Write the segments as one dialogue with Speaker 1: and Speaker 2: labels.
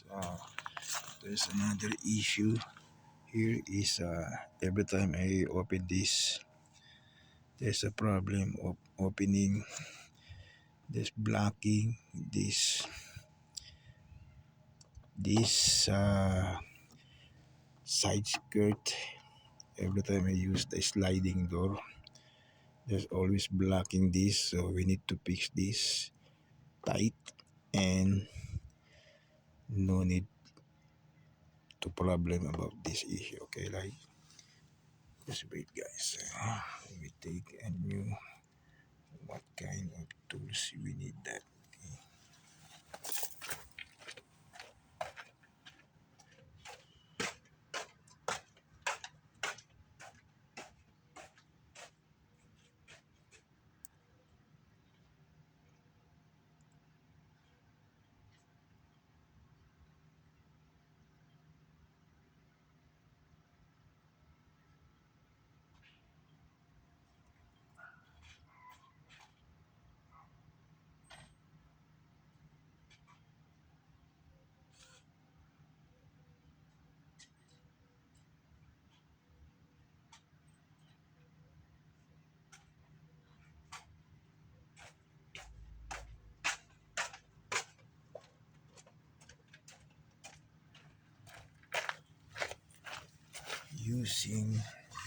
Speaker 1: guys, there's another issue here. Is every time I open this, there's a problem of opening this, blocking this side skirt. Every time I use the sliding door, there's always blocking this, so we need to fix this tight, and no need to problem about this issue. Okay, like, just wait guys. Let me take a new, what kind of tools we need that. Okay.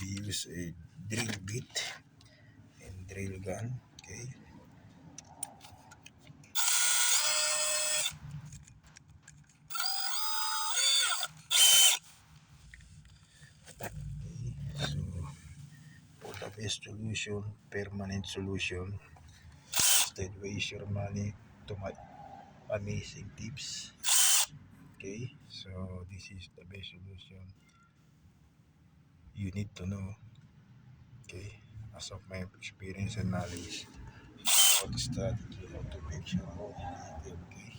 Speaker 1: We use a drill bit and drill gun. Okay. So for the best solution, permanent solution, instead waste your money to my amazing tips. Okay, so this is the best solution you need to know. Okay, as of my experience and knowledge, what strategy how to make sure all you need. Okay,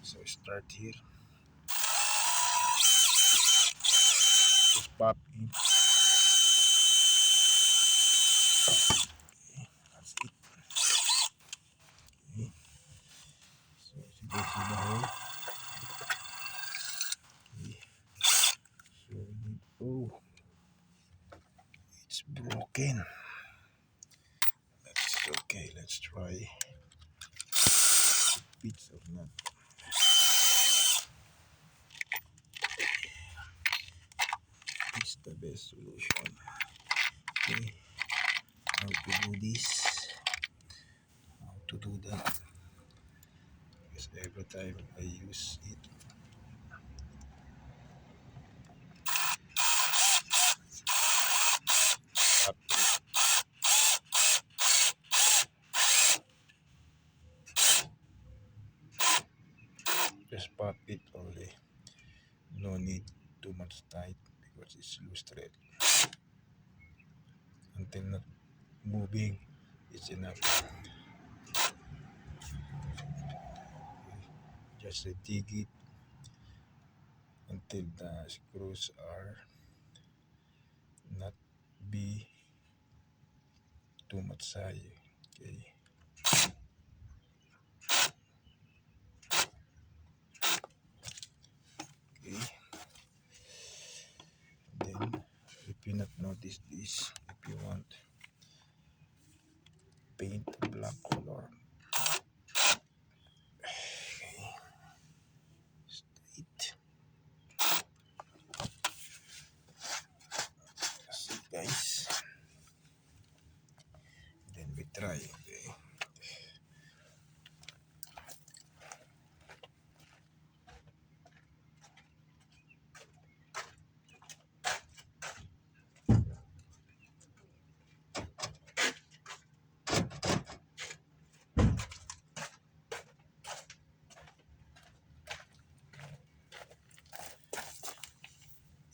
Speaker 1: so start here, just pop in. That's it. Okay, so you can see the hole. Okay, so we need, oh, it's broken. That's okay. Let's try bits of nut. It's the best solution. Okay, how to do this, how to do that, because every time I use it, pop it, just pop it only. No need too much tight because it's loose thread. Until not moving, it's enough. Just dig it until the screws are not be too much high. Okay. Okay. Then, if you not notice this, if you want paint black color, straight. That's it, guys. Then we try. Okay.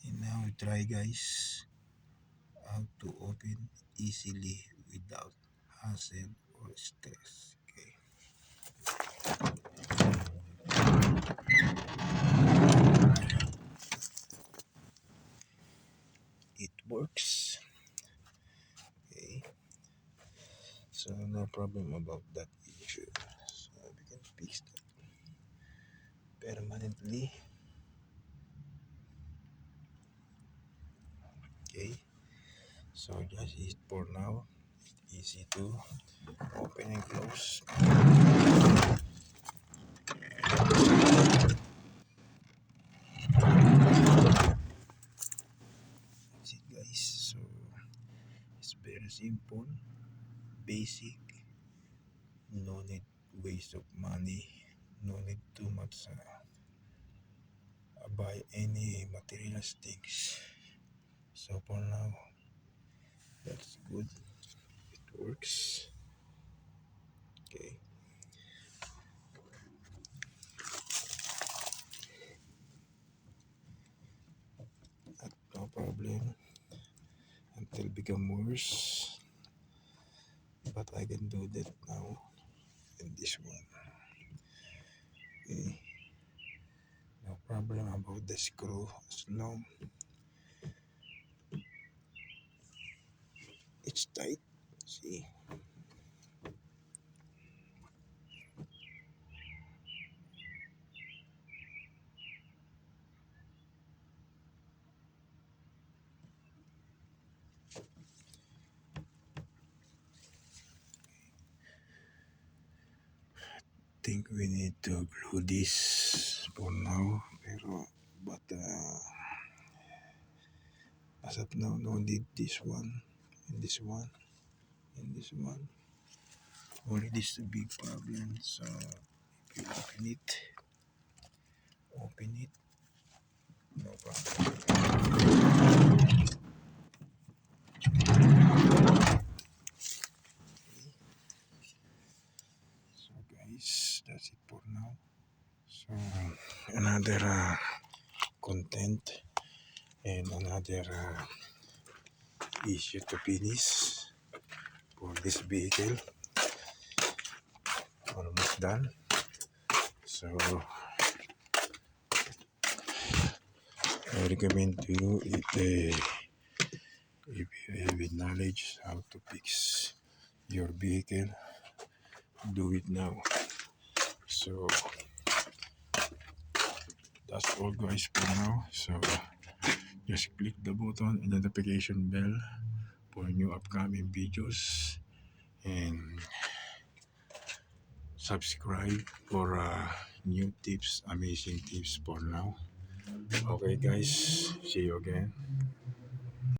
Speaker 1: And now we try, guys, how to open easily without hassle or stress. Okay. It works. Okay. So no problem about that issue. So we can fix that permanent. silently. Okay, so just it for now. Easy to open and close. That's it, guys. So it's very simple, basic. No need waste of money. No need too much buy any materials things. So for now, that's good. It works. Okay, no problem until become worse. But I can do that now in this one. Okay, no problem about the screw as long it's tight. See, think we need to glue this for now. Pero but as of now, no need this one and this one and this one. Only this is a big problem. So if you open it, no problem. So guys, that's it for now. So another content and another issue to finish for this vehicle. Almost done. So I recommend to you if you have knowledge how to fix your vehicle, do it now. So that's all guys for now. So just click the button and notification bell for new upcoming videos and subscribe for new tips, amazing tips for now. Okay guys, see you again.